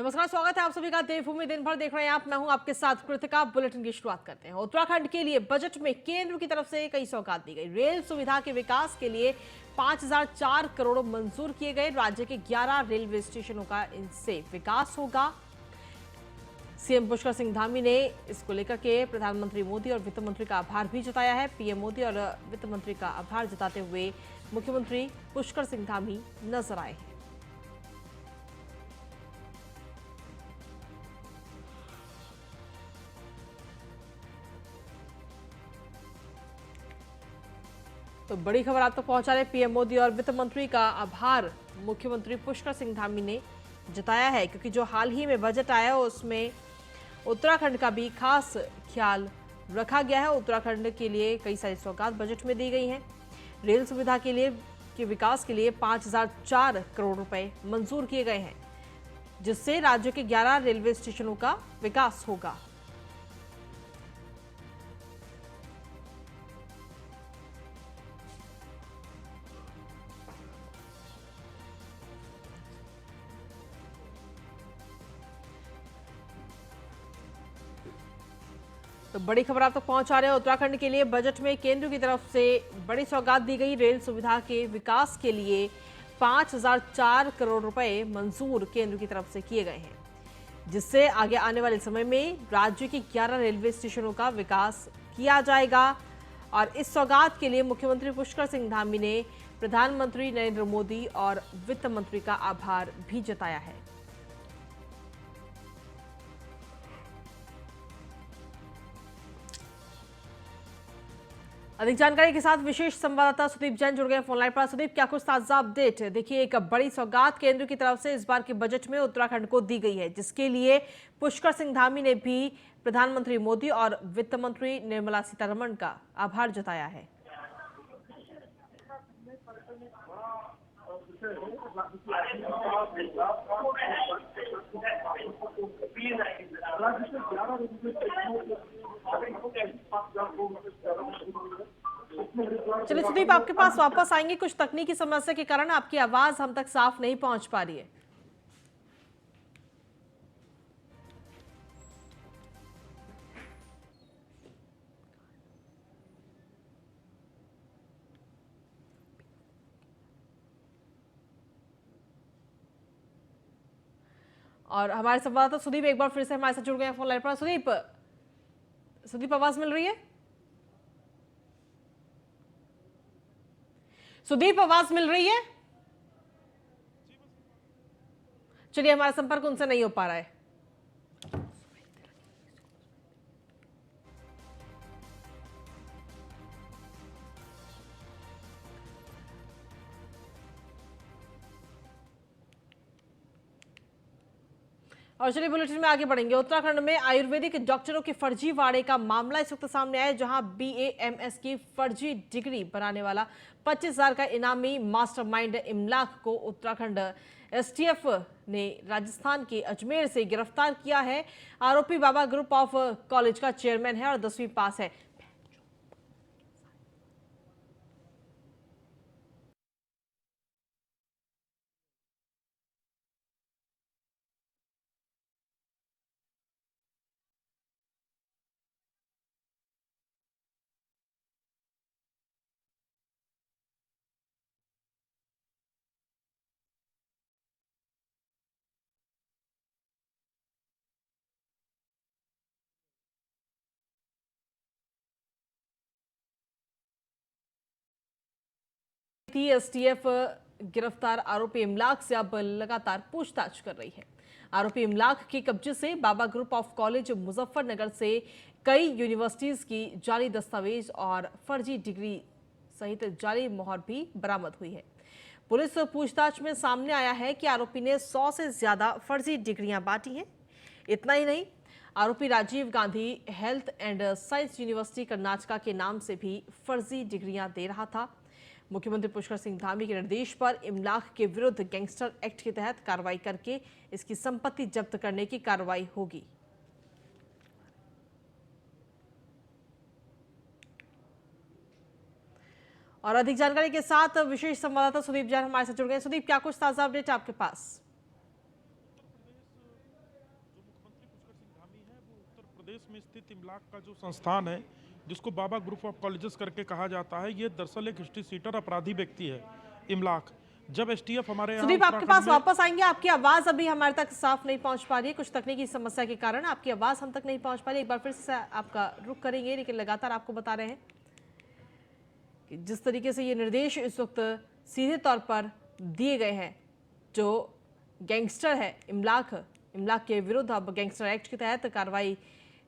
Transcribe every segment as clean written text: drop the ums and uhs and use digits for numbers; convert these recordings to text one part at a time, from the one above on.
नमस्कार, स्वागत है आप सभी का देवभूमि दिन भर देख रहे हैं आप। मैं हूं आपके साथ कृतिका। बुलेटिन की शुरुआत करते हैं। उत्तराखंड के लिए बजट में केंद्र की तरफ से कई सौगात दी गई। रेल सुविधा के विकास के लिए 5004 करोड़ मंजूर किए गए। राज्य के 11 रेलवे स्टेशनों का इनसे विकास होगा। सीएम पुष्कर सिंह धामी ने इसको लेकर के प्रधानमंत्री मोदी और वित्त मंत्री का आभार भी जताया है। पीएम मोदी और वित्त मंत्री का आभार जताते हुए मुख्यमंत्री पुष्कर सिंह धामी नजर आए हैं। तो बड़ी खबर आप तक पहुंचा रहे। पीएम मोदी और वित्त मंत्री का आभार मुख्यमंत्री पुष्कर सिंह धामी ने जताया है, क्योंकि जो हाल ही में बजट आया उसमें उत्तराखंड का भी खास ख्याल रखा गया है। उत्तराखंड के लिए कई सारी सौगात बजट में दी गई हैं। रेल सुविधा के विकास के लिए 5004 करोड़ रुपए मंजूर किए गए हैं, जिससे राज्य के 11 रेलवे स्टेशनों का विकास होगा। तो बड़ी खबर आप तक पहुंचा रहे हैं। उत्तराखंड के लिए बजट में केंद्र की तरफ से बड़ी सौगात दी गई। रेल सुविधा के विकास के लिए 5004 करोड़ रुपए मंजूर केंद्र की तरफ से किए गए हैं, जिससे आगे आने वाले समय में राज्य के 11 रेलवे स्टेशनों का विकास किया जाएगा। और इस सौगात के लिए मुख्यमंत्री पुष्कर सिंह धामी ने प्रधानमंत्री नरेंद्र मोदी और वित्त मंत्री का आभार भी जताया है। अधिक जानकारी के साथ विशेष संवाददाता सुदीप जैन जुड़ गए फोन लाइन पर। सुदीप, क्या कुछ ताजा अपडेट? देखिए, एक बड़ी सौगात केंद्र की तरफ से इस बार के बजट में उत्तराखंड को दी गई है, जिसके लिए पुष्कर सिंह धामी ने भी प्रधानमंत्री मोदी और वित्त मंत्री निर्मला सीतारमण का आभार जताया है। चलिए सुदीप, आपके पास वापस आएंगे। कुछ तकनीकी समस्या के कारण आपकी आवाज हम तक साफ नहीं पहुंच पा रही है। और हमारे संवाददाता सुदीप एक बार फिर से हमारे साथ जुड़ गए हैं फोन लाइन पर। सुदीप, आवाज मिल रही है? सुदीप, आवाज मिल रही है? चलिए, हमारा संपर्क उनसे नहीं हो पा रहा है। और चलिए बुलेटिन में आगे बढ़ेंगे। उत्तराखंड में आयुर्वेदिक डॉक्टरों के फर्जीवाड़े का मामला इस वक्त सामने आया, जहां BAMS की फर्जी डिग्री बनाने वाला 25,000 का इनामी मास्टरमाइंड इमलाक को उत्तराखंड STF ने राजस्थान के अजमेर से गिरफ्तार किया है। आरोपी बाबा ग्रुप ऑफ कॉलेज का चेयरमैन है और 10वीं पास है। STF गिरफ्तार आरोपी इमलाक से अब लगातार पूछताछ कर रही है। आरोपी इमलाक के कब्जे से बाबा ग्रुप ऑफ कॉलेज मुजफ्फरनगर से कई यूनिवर्सिटीज की जाली दस्तावेज और फर्जी डिग्री सहित जाली मोहर भी बरामद हुई है। पुलिस पूछताछ में सामने आया है कि आरोपी ने 100 से ज्यादा फर्जी डिग्रियां बांटी हैं। इतना ही नहीं, आरोपी Rajiv Gandhi health and science university Karnataka के नाम से भी फर्जी डिग्रियां दे रहा था। मुख्यमंत्री पुष्कर सिंह धामी के निर्देश पर इमलाक के विरुद्ध गैंगस्टर एक्ट के तहत कार्रवाई करके इसकी संपत्ति जब्त करने की कार्रवाई होगी। और अधिक जानकारी के साथ विशेष संवाददाता सुदीप जैन हमारे साथ जुड़ गए। सुदीप, क्या कुछ ताजा अपडेट आपके पास? प्रदेश में स्थित इमलाक का जो संस्थान है, जिसको बाबा ग्रुप ऑफ कॉलेजेस करके कहा जाता है, ये दरअसल एक हिस्ट्री सीटर अपराधी व्यक्ति है इमलाक। जब एसटीएफ हमारे यहाँ सुदीप, आपके पास उत्तराखंड में वापस आएंगे। आपकी आवाज अभी हमारे तक साफ नहीं पहुंच पा रही है, कुछ तकनीकी समस्या के कारण आपकी आवाज हम तक नहीं पहुंच पा रही। एक बार फिर से आपका रुख करेंगे, लेकिन लगातार आपको बता रहे हैं कि जिस तरीके से ये निर्देश इस वक्त सीधे तौर पर दिए गए हैं, जो गैंगस्टर है इमलाक के विरुद्ध अब गैंगस्टर एक्ट के तहत कार्रवाई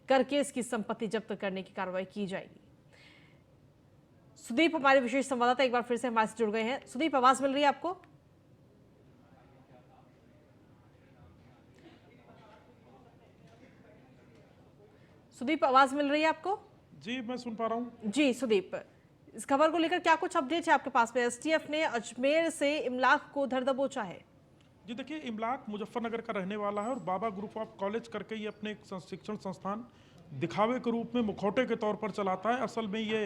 करके इसकी संपत्ति जब्त करने की कार्रवाई की जाएगी। सुदीप हमारे विशेष संवाददाता एक बार फिर से हमारे से जुड़ गए हैं। सुदीप, आवाज मिल रही है आपको? सुदीप, आवाज मिल रही है आपको? जी, मैं सुन पा रहा हूँ। जी सुदीप, इस खबर को लेकर क्या कुछ अपडेट है आपके पास में? एसटीएफ ने अजमेर से इमलाक को धर दबोचा है। जी देखिए, इमलाक मुजफ्फरनगर का रहने वाला है और बाबा ग्रुप ऑफ कॉलेज करके ये अपने एक शिक्षण संस्थान दिखावे के रूप में मुखौटे के तौर पर चलाता है। असल में ये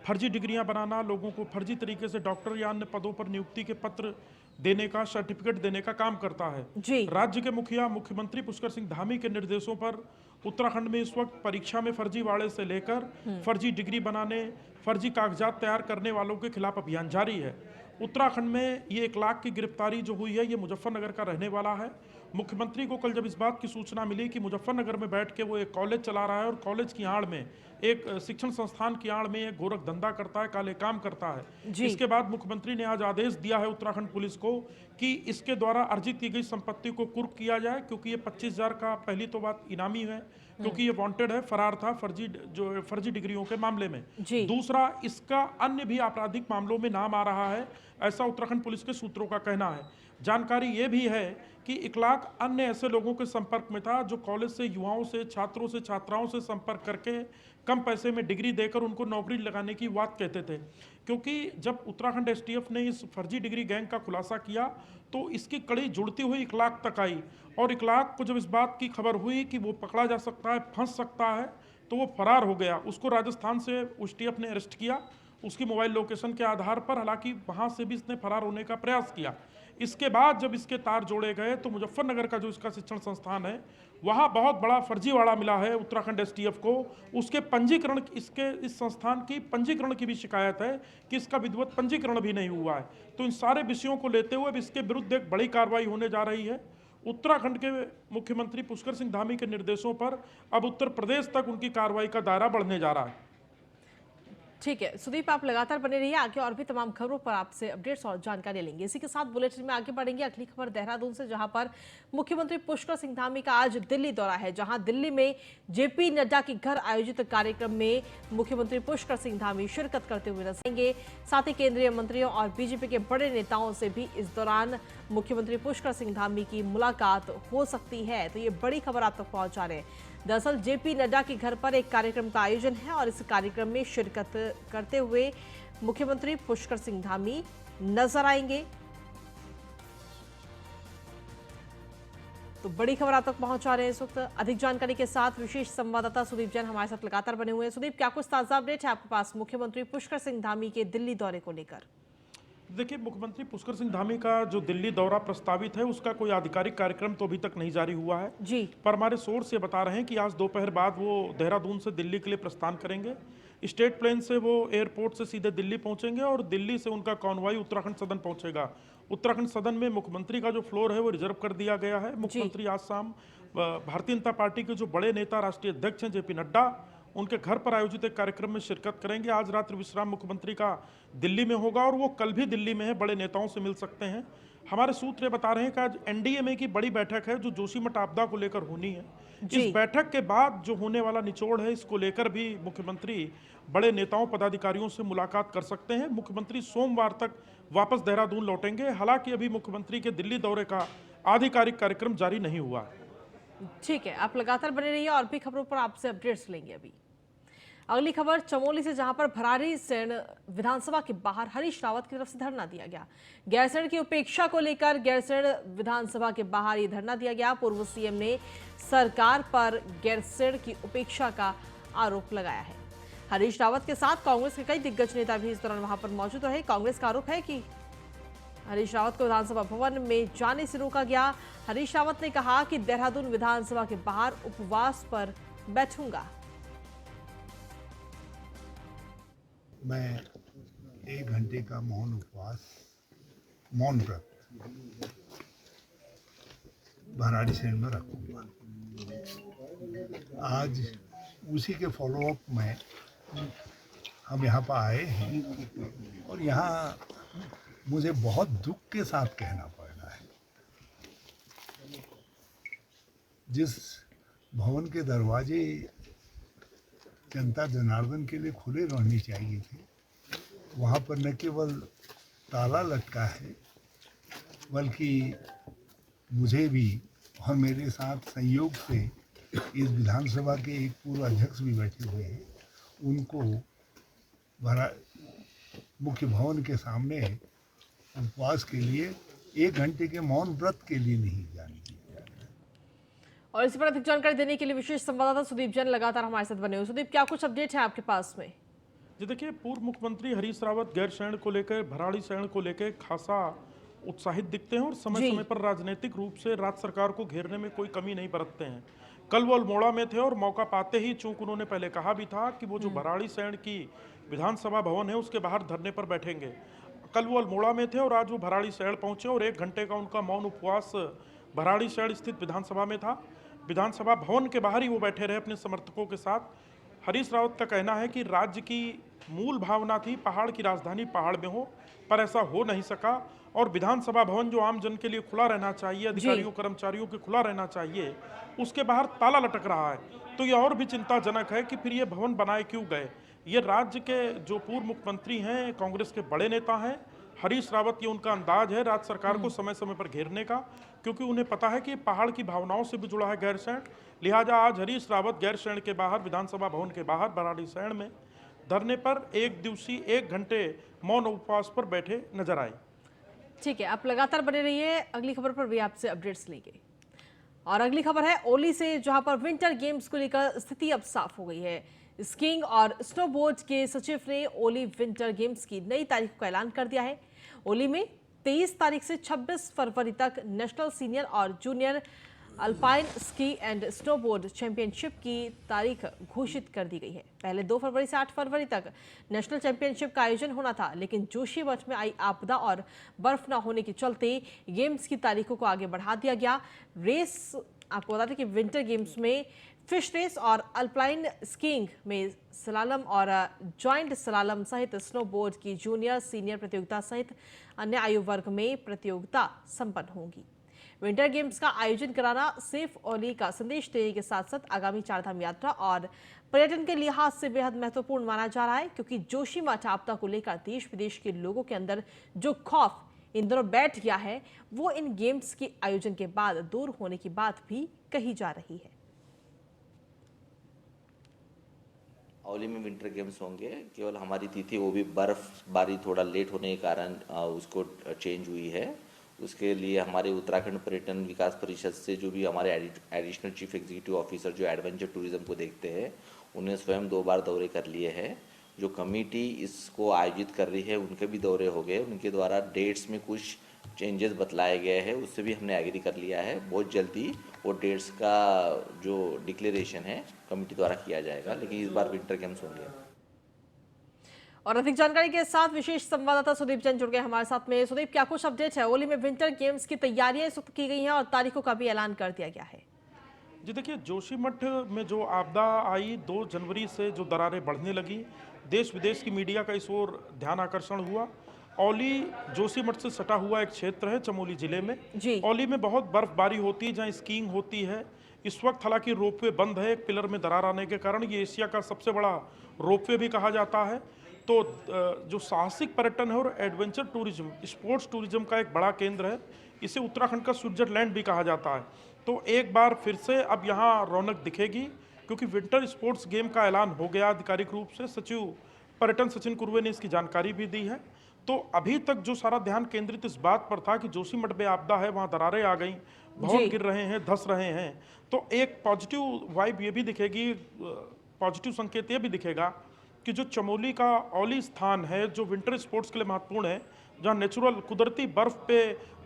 फर्जी डिग्रियां बनाना, लोगों को फर्जी तरीके से डॉक्टर या अन्य पदों पर नियुक्ति के पत्र देने का, सर्टिफिकेट देने का काम करता है। जी। राज्य के मुखिया मुख्यमंत्री पुष्कर सिंह धामी के निर्देशों पर उत्तराखंड में इस वक्त परीक्षा में फर्जीवाड़े से लेकर फर्जी डिग्री बनाने, फर्जी कागजात तैयार करने वालों के खिलाफ अभियान जारी है। उत्तराखंड में ये 1 लाख की गिरफ्तारी जो हुई है, ये मुजफ्फरनगर का रहने वाला है। मुख्यमंत्री को कल जब इस बात की सूचना मिली कि मुजफ्फरनगर में बैठ के वो एक कॉलेज चला रहा है और कॉलेज की आड़ में, एक शिक्षण संस्थान की आड़ में एक गोरख धंधा करता है, काले काम करता है, इसके बाद मुख्यमंत्री ने आज आदेश दिया है उत्तराखंड पुलिस को कि इसके द्वारा अर्जित की गई संपत्ति को कुर्क किया जाए, क्योंकि ये 25,000 का पहली तो बात इनामी है, क्योंकि ये वांटेड है, फरार था फर्जी डिग्रियों के मामले में। दूसरा, इसका अन्य भी आपराधिक मामलों में नाम आ रहा है, ऐसा उत्तराखंड पुलिस के सूत्रों का कहना है। जानकारी ये भी है कि 1 लाख अन्य ऐसे लोगों के संपर्क में था जो कॉलेज से युवाओं से, छात्रों से, छात्राओं से संपर्क करके कम पैसे में डिग्री देकर उनको नौकरी लगाने की बात कहते थे। क्योंकि जब उत्तराखंड एसटीएफ ने इस फर्जी डिग्री गैंग का खुलासा किया तो इसकी कड़ी जुड़ती हुई 1 लाख तक आई, और 1 लाख को जब इस बात की खबर हुई कि वो पकड़ा जा सकता है, फंस सकता है, तो वो फरार हो गया। उसको राजस्थान से एसटीएफ ने अरेस्ट किया उसकी मोबाइल लोकेशन के आधार पर, हालांकि वहां से भी इसने फरार होने का प्रयास किया। इसके बाद जब इसके तार जोड़े गए तो मुजफ्फरनगर का जो इसका शिक्षण संस्थान है, वहां बहुत बड़ा फर्जीवाड़ा मिला है उत्तराखंड एसटीएफ को। उसके पंजीकरण, इस संस्थान की पंजीकरण की भी शिकायत है कि इसका विधिवत पंजीकरण भी नहीं हुआ है। तो इन सारे विषयों को लेते हुए इसके विरुद्ध एक बड़ी कार्रवाई होने जा रही है। उत्तराखंड के मुख्यमंत्री पुष्कर सिंह धामी के निर्देशों पर अब उत्तर प्रदेश तक उनकी कार्रवाई का दायरा बढ़ने जा रहा है। ठीक है सुदीप, आप लगातार बने रहिए, आगे और भी तमाम खबरों पर आपसे अपडेट्स और जानकारी लेंगे। इसी के साथ बुलेटिन में आगे बढ़ेंगे। अगली खबर देहरादून से, जहां पर मुख्यमंत्री पुष्कर सिंह धामी का आज दिल्ली दौरा है, जहां दिल्ली में जेपी नड्डा के घर आयोजित कार्यक्रम में मुख्यमंत्री पुष्कर सिंह धामी शिरकत करते हुए नजर आएंगे। साथ ही केंद्रीय मंत्रियों और बीजेपी के बड़े नेताओं से भी इस दौरान मुख्यमंत्री पुष्कर सिंह धामी की मुलाकात हो सकती है। तो ये बड़ी खबर आप तक पहुंचा रहे हैं। दरअसल जेपी नड्डा के घर पर एक कार्यक्रम का आयोजन है और इस कार्यक्रम में शिरकत करते हुए मुख्यमंत्री पुष्कर सिंह धामी नजर आएंगे। तो बड़ी खबर आप तक पहुंचा रहे हैं इस वक्त। अधिक जानकारी के साथ विशेष संवाददाता सुदीप जैन हमारे साथ लगातार बने हुए हैं। सुदीप, क्या कुछ ताजा अपडेट है आपके पास मुख्यमंत्री पुष्कर सिंह धामी के दिल्ली दौरे को लेकर? देखिए, मुख्यमंत्री पुष्कर सिंह धामी का जो दिल्ली दौरा प्रस्तावित है, उसका कोई आधिकारिक कार्यक्रम तो अभी तक नहीं जारी हुआ है जी। पर हमारे सोर्स ये बता रहे हैं कि आज दोपहर बाद वो देहरादून से दिल्ली के लिए प्रस्थान करेंगे। स्टेट प्लेन से वो एयरपोर्ट से सीधे दिल्ली पहुंचेंगे और दिल्ली से उनका कॉन्वॉय उत्तराखंड सदन पहुंचेगा। उत्तराखंड सदन में मुख्यमंत्री का जो फ्लोर है वो रिजर्व कर दिया गया है। मुख्यमंत्री आज शाम भारतीय जनता पार्टी के जो बड़े नेता, राष्ट्रीय अध्यक्ष हैं जेपी नड्डा, उनके घर पर आयोजित एक कार्यक्रम में शिरकत करेंगे। आज रात्रि विश्राम मुख्यमंत्री का दिल्ली में होगा और वो कल भी दिल्ली में है, बड़े नेताओं से मिल सकते हैं। हमारे सूत्र बता रहे हैं कि आज एनडीए की बड़ी बैठक है जो जोशीमठ आपदा को लेकर होनी है। इस बैठक के बाद जो होने वाला निचोड़ है, इसको लेकर भी मुख्यमंत्री बड़े नेताओं, पदाधिकारियों से मुलाकात कर सकते हैं। मुख्यमंत्री सोमवार तक वापस देहरादून लौटेंगे। हालांकि अभी मुख्यमंत्री के दिल्ली दौरे का आधिकारिक कार्यक्रम जारी नहीं हुआ। ठीक है, आप लगातार बने रहिए और भी खबरों पर आपसे अपडेट्स लेंगे। अभी अगली खबर चमोली से, जहां पर भराड़ीसैंण विधानसभा के बाहर हरीश रावत की तरफ से धरना दिया गया। गैरसैंण की उपेक्षा को लेकर गैरसैंण विधानसभा के बाहर ये धरना दिया गया। पूर्व सीएम ने सरकार पर गैरसैंण की उपेक्षा का आरोप लगाया है। हरीश रावत के साथ कांग्रेस के कई दिग्गज नेता भी इस दौरान वहां पर मौजूद रहे। कांग्रेस का आरोप है कि हरीश रावत को विधानसभा भवन में जाने से रोका गया। हरीश रावत ने कहा कि देहरादून विधानसभा के बाहर उपवास पर बैठूंगा। मैं 1 घंटे का मौन व्रत भराड़ीसैंण में रखूंगा। आज उसी के फॉलोअप में हम यहाँ पर आए हैं और यहाँ मुझे बहुत दुख के साथ कहना पड़ रहा है, जिस भवन के दरवाजे जनता जनार्दन के लिए खुले रहने चाहिए थे, वहाँ पर न केवल ताला लटका है बल्कि मुझे भी और मेरे साथ संयोग से इस विधानसभा के एक पूर्व अध्यक्ष भी बैठे हुए हैं, उनको मुख्य भवन के सामने उपवास के लिए 1 घंटे के मौन व्रत के लिए नहीं जाने दिया। और इस पर अधिक जानकारी देने के लिए विशेष संवाददाता सुदीप जैन लगातार हमारे साथ बने हुए। सुदीप, क्या कुछ अपडेट है आपके पास में? जी देखिए, पूर्व मुख्यमंत्री हरीश रावत गैरसैंण को लेकर, भराड़ीसैंण को लेकर खासा उत्साहित दिखते हैं और समय समय पर राजनीतिक रूप से राज्य सरकार को घेरने में कोई कमी नहीं बरतते हैं। कल वो अल्मोड़ा में थे और मौका पाते ही, चूंकि उन्होंने पहले कहा भी था कि वो जो भराड़ीसैंण की विधानसभा भवन है उसके बाहर धरने पर बैठेंगे, कल वो अल्मोड़ा में थे और आज वो भराड़ीसैंण पहुंचे और 1 घंटे का उनका मौन उपवास भराड़ीसैंण स्थित विधानसभा में था। विधानसभा भवन के बाहर ही वो बैठे रहे अपने समर्थकों के साथ। हरीश रावत का कहना है कि राज्य की मूल भावना थी पहाड़ की राजधानी पहाड़ में हो, पर ऐसा हो नहीं सका और विधानसभा भवन जो आम जन के लिए खुला रहना चाहिए, अधिकारियों कर्मचारियों के खुला रहना चाहिए, उसके बाहर ताला लटक रहा है। तो ये और भी चिंताजनक है कि फिर ये भवन बनाए क्यों गए। ये राज्य के जो पूर्व मुख्यमंत्री हैं, कांग्रेस के बड़े नेता हैं, हरीश रावत, ये उनका अंदाज है राज्य सरकार को समय समय पर घेरने का, क्योंकि उन्हें पता है कि पहाड़ की भावनाओं से भी जुड़ा है गैरसैंण। लिहाजा आज हरीश रावत गैरसैंण के बाहर, विधानसभा भवन के बाहर भराड़ीसैंण में धरने पर 1 दिवसीय 1 घंटे मौन उपवास पर बैठे नजर आए। ठीक है, आप लगातार बने रहिए, अगली खबर पर भी आपसे अपडेट्स लेंगे। और अगली खबर है ओली से, जहां पर विंटर गेम्स को लेकर स्थिति अब साफ हो गई है। स्कीइंग और स्नोबोर्ड के सचिव ने ओली विंटर गेम्स की नई तारीख का ऐलान कर दिया है। ओली में 23 तारीख से 26 फरवरी तक नेशनल सीनियर और junior alpine ski and snowboard championship की तारीख घोषित कर दी गई है। पहले 2 फरवरी से 8 फरवरी तक नेशनल चैंपियनशिप का आयोजन होना था, लेकिन जोशीमठ में आई आपदा और बर्फ न होने के चलते गेम्स की तारीखों को आगे बढ़ा दिया गया। रेस, आपको बता दें कि विंटर गेम्स में फिश रेस और अल्पाइन स्कीइंग में सलालम और जॉइंट सलालम सहित स्नोबोर्ड की जूनियर सीनियर प्रतियोगिता सहित अन्य आयु वर्ग में प्रतियोगिता संपन्न होगी। विंटर गेम्स का आयोजन कराना सिर्फ ओली का संदेश देने के साथ साथ आगामी चारधाम यात्रा और पर्यटन के लिहाज से बेहद महत्वपूर्ण माना जा रहा है, क्योंकि जोशीमठ आपदा को लेकर देश विदेश के लोगों के अंदर जो खौफ इन दिनों बैठ गया है, वो इन गेम्स के आयोजन के बाद दूर होने की बात भी कही जा रही है। ओली में विंटर गेम्स होंगे, केवल हमारी तिथि वो भी बर्फबारी थोड़ा लेट होने के कारण उसको चेंज हुई है। उसके लिए हमारे उत्तराखंड पर्यटन विकास परिषद से जो भी हमारे एडिशनल चीफ एग्जीक्यूटिव ऑफिसर जो एडवेंचर टूरिज्म को देखते हैं, उन्हें स्वयं 2 बार दौरे कर लिए हैं। जो कमेटी इसको आयोजित कर रही है उनके भी दौरे हो गए, उनके द्वारा डेट्स में कुछ चेंजेस बतलाए गए हैं, उससे भी हमने एग्री कर लिया है। बहुत जल्दी वो डेट्स का जो डिक्लेरेशन है कमेटी द्वारा किया जाएगा, लेकिन इस बार विंटर गेम्स होंगे। और अधिक जानकारी के साथ विशेष संवाददाता सुदीप जैन जुड़ गए हमारे साथ में। सुदीप, क्या कुछ अपडेट है? ओली में विंटर गेम्स की तैयारियां इस वक्त की गई हैं और तारीखों का भी ऐलान कर दिया गया है। जी देखिए, जोशीमठ में जो आपदा आई 2 जनवरी से जो दरारें बढ़ने लगी, देश विदेश की मीडिया का इस ओर ध्यान आकर्षण हुआ। ओली जोशीमठ से सटा हुआ एक क्षेत्र है चमोली जिले में। ओली में बहुत बर्फबारी होती है, जहाँ स्कीइंग होती है। इस वक्त हालांकि रोपवे बंद है, एक पिलर में दरार आने के कारण। ये एशिया का सबसे बड़ा रोपवे भी कहा जाता है। तो जो साहसिक पर्यटन है और एडवेंचर टूरिज्म, स्पोर्ट्स टूरिज्म का एक बड़ा केंद्र है। इसे उत्तराखंड का स्विट्जरलैंड भी कहा जाता है। तो एक बार फिर से अब यहाँ रौनक दिखेगी, क्योंकि विंटर स्पोर्ट्स गेम का ऐलान हो गया आधिकारिक रूप से। सचिव पर्यटन सचिन कुर्वे ने इसकी जानकारी भी दी है। तो अभी तक जो सारा ध्यान केंद्रित इस बात पर था कि जोशीमठ में आपदा है, वहाँ दरारें आ गई, भवन गिर रहे हैं, धस रहे हैं, तो एक पॉजिटिव वाइब ये भी दिखेगी, पॉजिटिव संकेत ये भी दिखेगा कि जो चमोली का ओली स्थान है, जो विंटर स्पोर्ट्स के लिए महत्वपूर्ण है, जहाँ नेचुरल कुदरती बर्फ पे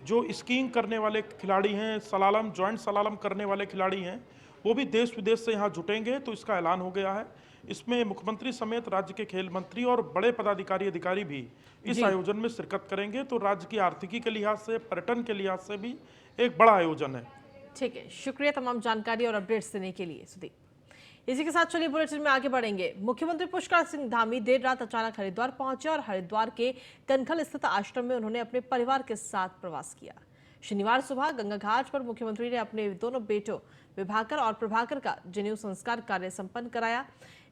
जो स्कीइंग करने वाले खिलाड़ी हैं, सलालम, जॉइंट सलालम करने वाले खिलाड़ी हैं, वो भी देश विदेश से यहाँ जुटेंगे, तो इसका ऐलान हो गया है। इसमें मुख्यमंत्री समेत राज्य के खेल मंत्री और बड़े पदाधिकारी अधिकारी भी इस जी। आयोजन में शिरकत करेंगे। तो राज्य की आर्थिकी के लिहाज से, पर्यटन के लिहाज से भी एक बड़ा आयोजन है। ठीक है, शुक्रिया तमाम जानकारी और अपडेट्स देने के लिए सुदीप। इसी के साथ चलिए बुलेटिन में आगे बढ़ेंगे। मुख्यमंत्री पुष्कर सिंह धामी देर रात अचानक हरिद्वार पहुंचे और हरिद्वार के कनखल स्थित आश्रम में उन्होंने अपने परिवार के साथ प्रवास किया। शनिवार सुबह गंगा घाट पर मुख्यमंत्री ने अपने दोनों बेटों विभाकर और प्रभाकर का जनेऊ संस्कार कार्य संपन्न कराया।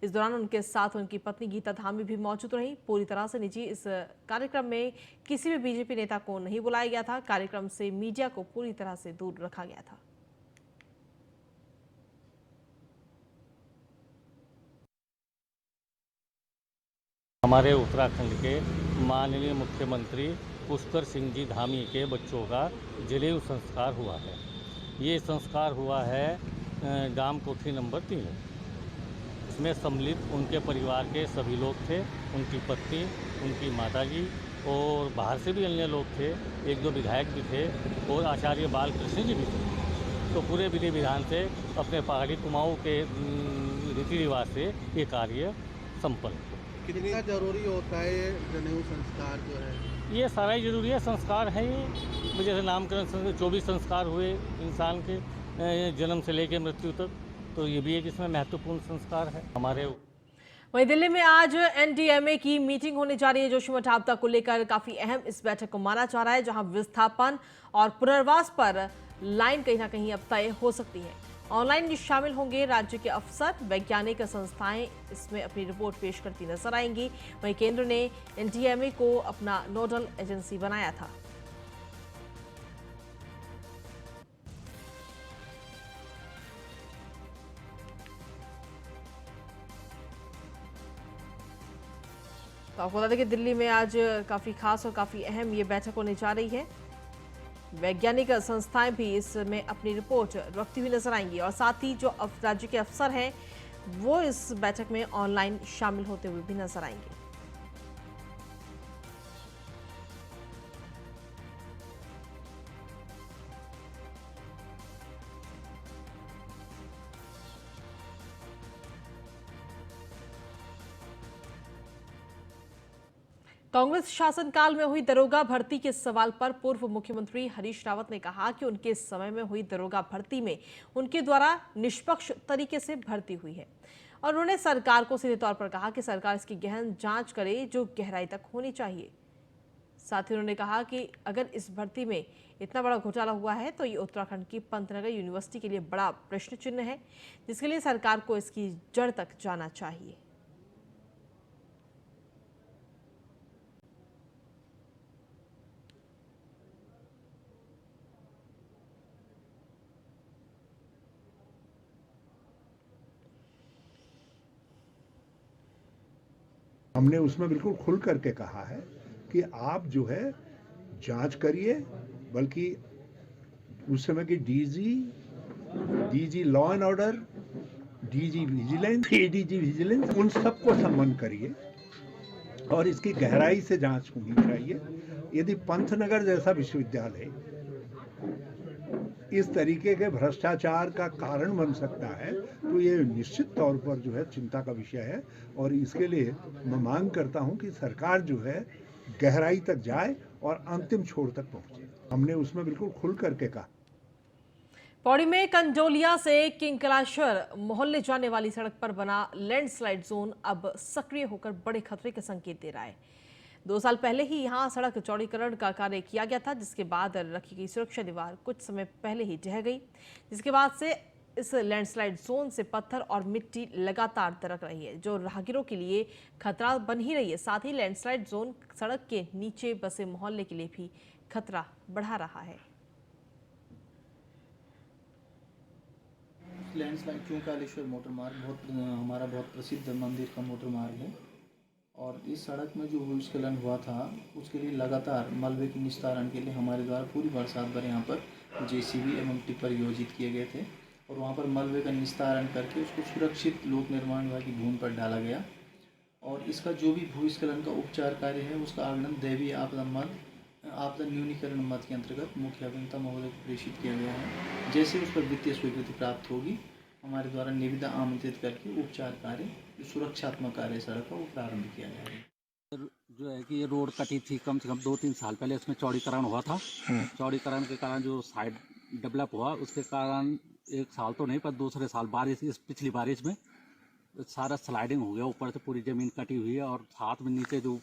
इस दौरान उनके साथ उनकी पत्नी गीता धामी भी मौजूद रही। पूरी तरह से निजी इस कार्यक्रम में किसी भी बीजेपी नेता को नहीं बुलाया गया था। कार्यक्रम से मीडिया को पूरी तरह से दूर रखा गया था। हमारे उत्तराखंड के माननीय मुख्यमंत्री पुष्कर सिंह जी धामी के बच्चों का जनेऊ संस्कार हुआ है। ये संस्कार हुआ है गांव कोठी नंबर 3। इसमें सम्मिलित उनके परिवार के सभी लोग थे, उनकी पत्नी, उनकी माताजी और बाहर से भी अन्य लोग थे, 1-2 विधायक भी थे और आचार्य बालकृष्ण जी भी थे। तो पूरे विधि विधान से अपने पहाड़ी कुमाऊँ के रीति रिवाज से ये कार्य संपन्न हुआ। कितना जरूरी होता है ये जनेऊ संस्कार जो है? ये सारा ही जरूरी है, संस्कार है ये। जैसे नामकरण 24 संस्कार हुए इंसान के जन्म से लेकर मृत्यु तक, तो ये भी एक इसमें महत्वपूर्ण संस्कार है हमारे। वहीं दिल्ली में आज एनडीएमए की मीटिंग होने जा रही है। जोशीमठ आपदा को लेकर काफी अहम इस बैठक को माना जा रहा है, जहां विस्थापन और पुनर्वास पर लाइन कहीं ना कहीं अब तय हो सकती है। ऑनलाइन शामिल होंगे राज्य के अफसर, वैज्ञानिक संस्थाएं इसमें अपनी रिपोर्ट पेश करती नजर आएंगी। वहीं केंद्र ने एनडीएमए को अपना नोडल एजेंसी बनाया था। तो आपको बता दें कि दिल्ली में आज काफी खास और काफी अहम ये बैठक होने जा रही है। वैज्ञानिक संस्थाएं भी इसमें अपनी रिपोर्ट रखती हुई नजर आएंगी और साथ ही जो राज्य के अफसर हैं वो इस बैठक में ऑनलाइन शामिल होते हुए भी नजर आएंगे। कांग्रेस शासनकाल में हुई दरोगा भर्ती के सवाल पर पूर्व मुख्यमंत्री हरीश रावत ने कहा कि उनके समय में हुई दरोगा भर्ती में उनके द्वारा निष्पक्ष तरीके से भर्ती हुई है और उन्होंने सरकार को सीधे तौर पर कहा कि सरकार इसकी गहन जांच करे जो गहराई तक होनी चाहिए। साथ ही उन्होंने कहा कि अगर इस भर्ती में इतना बड़ा घोटाला हुआ है तो ये उत्तराखंड की पंतनगर यूनिवर्सिटी के लिए बड़ा प्रश्न चिन्ह है, जिसके लिए सरकार को इसकी जड़ तक जाना चाहिए। हमने उसमें बिल्कुल खुल करके कहा है कि आप जो है जांच करिए, बल्कि उस समय की DG law and order, DG vigilance, ADG vigilance, उन सबको सम्मान करिए और इसकी गहराई से जांच होनी चाहिए। यदि पंतनगर जैसा विश्वविद्यालय इस तरीके के भ्रष्टाचार का कारण बन सकता है तो ये निश्चित तौर पर जो है चिंता का विषय है और इसके लिए मैं मांग करता हूं कि सरकार जो है गहराई तक जाए और अंतिम छोर तक पहुंचे। हमने उसमें बिल्कुल खुल करके कहा। पौड़ी में कंडोलिया से किंकलाश्वर मोहल्ले जाने वाली सड़क पर बना लैंडस्लाइड जोन अब सक्रिय होकर बड़े खतरे के संकेत दे रहा है। 2 साल पहले ही यहां सड़क चौड़ीकरण का कार्य किया गया था, जिसके बाद रखी गई सुरक्षा दीवार कुछ समय पहले ही ढह गई, जिसके बाद से इस लैंडस्लाइड जोन से पत्थर और मिट्टी लगातार दरक रही है, जो राहगीरों के लिए खतरा बन ही रही है। साथ ही लैंडस्लाइड जोन सड़क के नीचे बसे मोहल्ले के लिए भी खतरा बढ़ा रहा है। लैंडस्लाइड किंकालेश्वर मोटर मार्ग हमारा बहुत प्रसिद्ध मंदिर का मोटर मार्ग है और इस सड़क में जो भूस्खलन हुआ था उसके लिए लगातार मलबे के निस्तारण के लिए हमारे द्वारा पूरी बरसात भर यहाँ पर जेसीबी एवं टिप्पर योजित किए गए थे और वहाँ पर मलबे का निस्तारण करके उसको सुरक्षित लोक निर्माण विभाग की भूमि पर डाला गया और इसका जो भी भूस्खलन का उपचार कार्य है उसका आगमन दैवीय आपदा न्यूनीकरण मद के अंतर्गत मुख्य अभियंता महोदय को प्रेषित किया गया है। जैसे उस पर वित्तीय स्वीकृति प्राप्त होगी हमारे द्वारा निविदा आमंत्रित करके उपचार कार्य, जो सुरक्षात्मक कार्य सड़क का, वो प्रारंभ किया जाएगा। जो है कि ये रोड कटी थी कम से कम 2-3 साल पहले, इसमें चौड़ीकरण हुआ था। चौड़ीकरण के कारण जो साइड डेवलप हुआ, उसके कारण 1 साल तो नहीं पर दूसरे साल बारिश, इस पिछली बारिश में सारा स्लाइडिंग हो गया, ऊपर से पूरी ज़मीन कटी हुई है और साथ में नीचे जो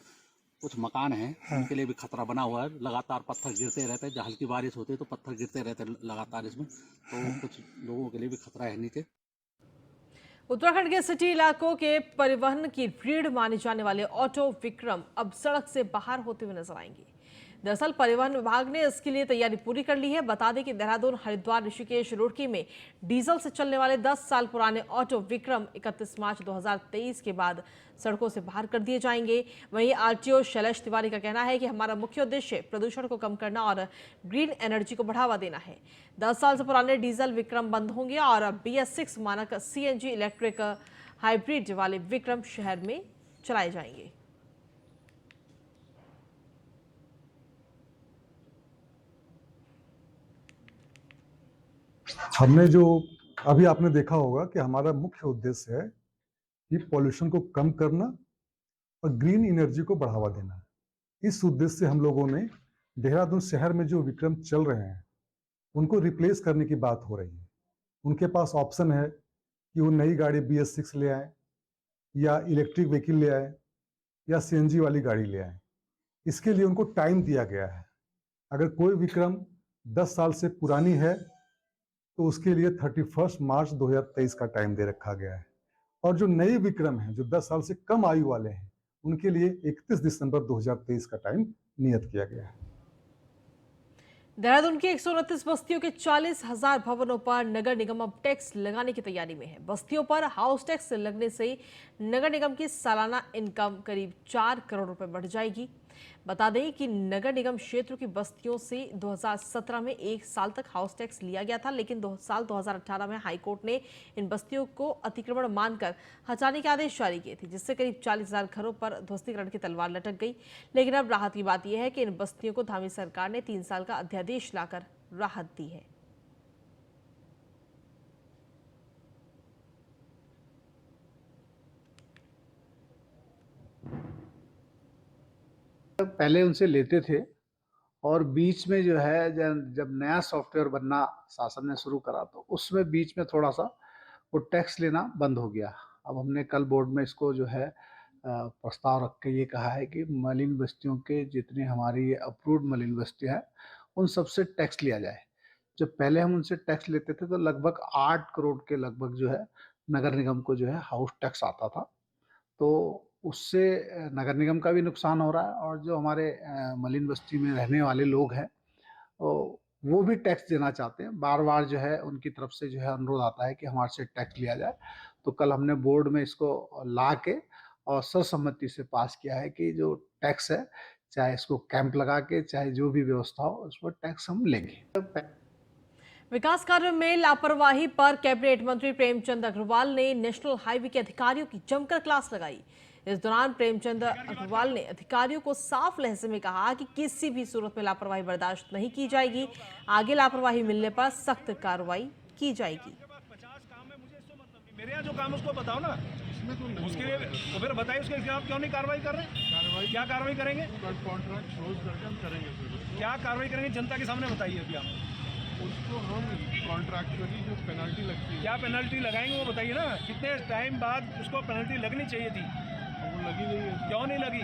कुछ मकान हैं उनके लिए भी खतरा बना हुआ है। लगातार पत्थर गिरते रहते हैं, जहाँ हल्की बारिश होती है तो पत्थर गिरते रहते हैं लगातार इसमें, तो कुछ लोगों के लिए भी खतरा है नीचे। उत्तराखंड के सिटी इलाकों के परिवहन की रीढ़ माने जाने वाले ऑटो विक्रम अब सड़क से बाहर होते हुए नजर आएंगे। दरअसल परिवहन विभाग ने इसके लिए तैयारी पूरी कर ली है। बता दें कि देहरादून, हरिद्वार, ऋषिकेश, रुड़की में डीजल से चलने वाले 10 साल पुराने ऑटो विक्रम 31 मार्च 2023 के बाद सड़कों से बाहर कर दिए जाएंगे। वहीं आरटीओ शैलेश तिवारी का कहना है कि हमारा मुख्य उद्देश्य प्रदूषण को कम करना और ग्रीन एनर्जी को बढ़ावा देना है। 10 साल से पुराने डीजल विक्रम बंद होंगे और BS6 मानक CNG इलेक्ट्रिक हाइब्रिड वाले विक्रम शहर में चलाए जाएंगे। हमने जो अभी आपने देखा होगा कि हमारा मुख्य उद्देश्य है कि पॉल्यूशन को कम करना और ग्रीन एनर्जी को बढ़ावा देना। इस उद्देश्य से हम लोगों ने देहरादून शहर में जो विक्रम चल रहे हैं उनको रिप्लेस करने की बात हो रही है। उनके पास ऑप्शन है कि वो नई गाड़ी BS6 ले आए या इलेक्ट्रिक व्हीकल ले आए या CNG वाली गाड़ी ले आए। इसके लिए उनको टाइम दिया गया है। अगर कोई विक्रम 10 साल से पुरानी है तो उसके लिए 31 मार्च 2023 का टाइम दे रखा गया है, और जो नए विक्रम हैं जो 10 साल से कम आयु वाले हैं उनके लिए 31 दिसंबर 2023 का टाइम नियत किया गया है। देहरादून की 129 बस्तियों के 40,000 भवनों पर नगर निगम अब टैक्स लगाने की तैयारी में है। बस्तियों पर हाउस टैक्स लगने से नगर निगम की सालाना इनकम करीब 4 करोड़ रुपए बढ़ जाएगी। बता दें कि नगर निगम क्षेत्र की बस्तियों से 2017 में 1 साल तक हाउस टैक्स लिया गया था, लेकिन साल 2018 में हाईकोर्ट ने इन बस्तियों को अतिक्रमण मानकर हटाने के आदेश जारी किए थे, जिससे करीब 40,000 घरों पर ध्वस्तीकरण की तलवार लटक गई। लेकिन अब राहत की बात यह है कि इन बस्तियों को धामी सरकार ने 3 साल का अध्यादेश लाकर राहत दी है। पहले उनसे लेते थे और बीच में जो है जब नया सॉफ्टवेयर बनना शासन ने शुरू करा तो उसमें बीच में थोड़ा सा वो टैक्स लेना बंद हो गया। अब हमने कल बोर्ड में इसको जो है प्रस्ताव रख के ये कहा है कि मलिन बस्तियों के जितनी हमारी अप्रूव्ड मलिन बस्तियाँ हैं उन सबसे टैक्स लिया जाए। जब पहले हम उनसे टैक्स लेते थे तो लगभग 8 करोड़ के लगभग जो है नगर निगम को जो है हाउस टैक्स आता था, तो उससे नगर निगम का भी नुकसान हो रहा है और जो हमारे मलिन बस्ती में रहने वाले लोग हैं वो भी टैक्स देना चाहते हैं। बार बार जो है उनकी तरफ से जो है अनुरोध आता है कि हमारे से टैक्स लिया जाए। तो कल हमने बोर्ड में इसको ला के और सर्वसम्मति से पास किया है कि जो टैक्स है, चाहे इसको कैंप लगा के चाहे जो भी व्यवस्था हो उस पर टैक्स हम लेंगे। विकास कार्य में लापरवाही पर कैबिनेट मंत्री प्रेमचंद अग्रवाल ने नेशनल हाईवे के अधिकारियों की जमकर क्लास लगाई। इस दौरान प्रेमचंद अग्रवाल ने अधिकारियों को साफ लहजे में कहा कि किसी भी सूरत में लापरवाही बर्दाश्त नहीं की जाएगी। आगे लापरवाही मिलने पर सख्त कार्रवाई की जाएगी। मेरे यहाँ जो काम उसको बताओ ना, उसके लिए तो फिर बताइए उसके खिलाफ क्यों नहीं कार्रवाई कर रहे? क्या कार्रवाई करेंगे? कॉन्ट्रैक्ट क्लोज करके हम करेंगे। क्या कार्रवाई करेंगे जनता के सामने बताइए। अभी आप उसको हम कॉन्ट्रैक्चुअली जो पेनल्टी लगती है, क्या पेनल्टी लगाएंगे वो बताइए ना। कितने टाइम बाद उसको पेनल्टी लगनी चाहिए थी, वो लगी नहीं है। क्यों नहीं लगी?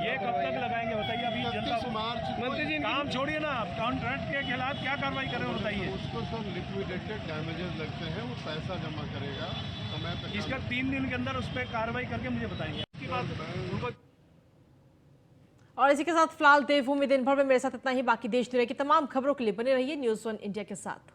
ये कब तक लगाएंगे बताइए। अभी जनता को मंत्री जी काम छोड़िए ना, कॉन्ट्रैक्ट के खिलाफ क्या कार्रवाई करें वो बताइए। उसको सर लिक्विडेटेड डैमेजेस लगते हैं, वो पैसा जमा करेगा समय पे। इसका 3 दिन के अंदर उस पर कार्रवाई करके मुझे बताइए। इसकी बात उनको। और इसी के साथ फिलहाल देवभूमि दिन भर में मेरे साथ इतना ही। बाकी देश दुनिया की तमाम खबरों के लिए बने रहिए न्यूज़ 1 इंडिया के साथ।